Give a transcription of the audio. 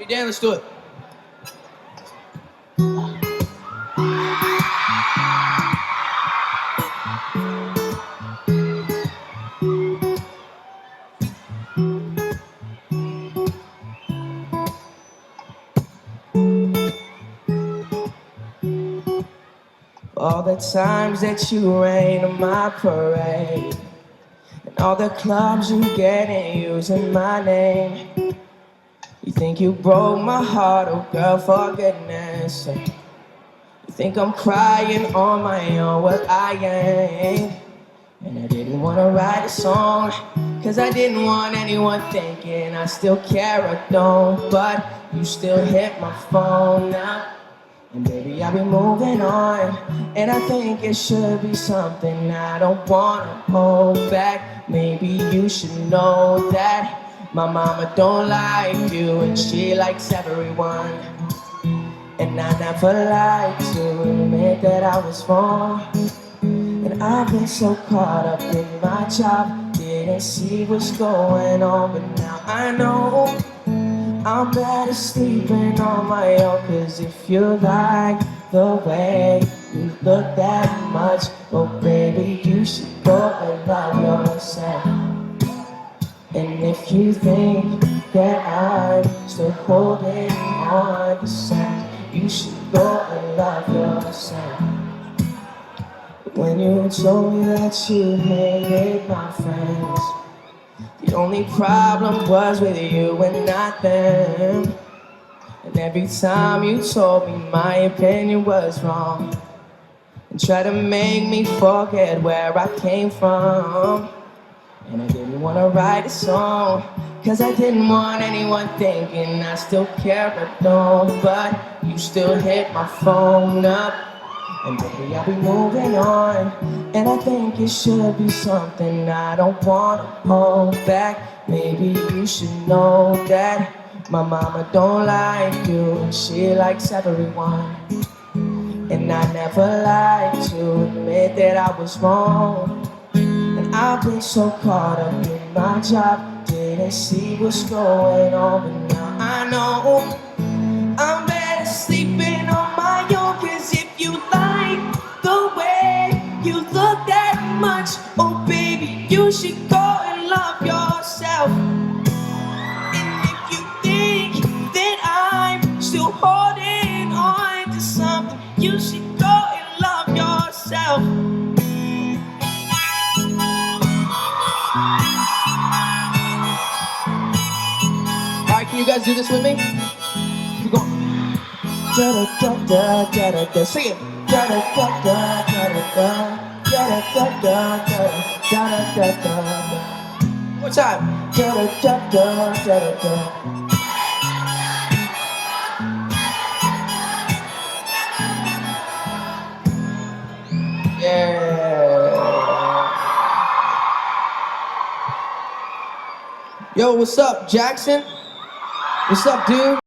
Hey Dan, let's do it. All the times that you rain on my parade, and all the clubs you get in using my name. You think you broke my heart, oh girl, for goodness sake. You think I'm crying on my own, well I ain't. And I didn't wanna write a song, cause I didn't want anyone thinking I still care or don't. But you still hit my phone now, and baby, I'll be moving on. And I think it should be something I don't wanna hold back. Maybe you should know that my mama don't like you, and she likes everyone. And I never like to admit that I was wrong. And I've been so caught up in my job, didn't see what's going on. But now I know I'm better sleeping on my own. Cause if you like the way you look that much, oh baby, you should go and love yourself. And if you think that I'm still holding on to something, you should go and love yourself. When you told me that you hated my friends, the only problem was with you and not them. And every time you told me my opinion was wrong, and tried to make me forget where I came from. And I didn't want to write a song, cause I didn't want anyone thinking I still care or don't. But you still hit my phone up, and baby, I'll be moving on. And I think it should be something I don't want to hold back. Maybe you should know that my mama don't like you, and she likes everyone. And I never like to admit that I was wrong. And I've been so caught up in my job, didn't see what's going on. But now I know I'm better sleeping on my own. Cause if you like the way you look that much, oh baby, you should go and love yourself. And if you think that I'm still holding on to something, you should go and love yourself. Alright, can you guys do this with me? Keep going. Da da da da da da da. Sing it. Da da da da da da da da da da da da da da. One more time. Da da da da da da da. Yeah. Yo, what's up, Jackson? What's up, dude?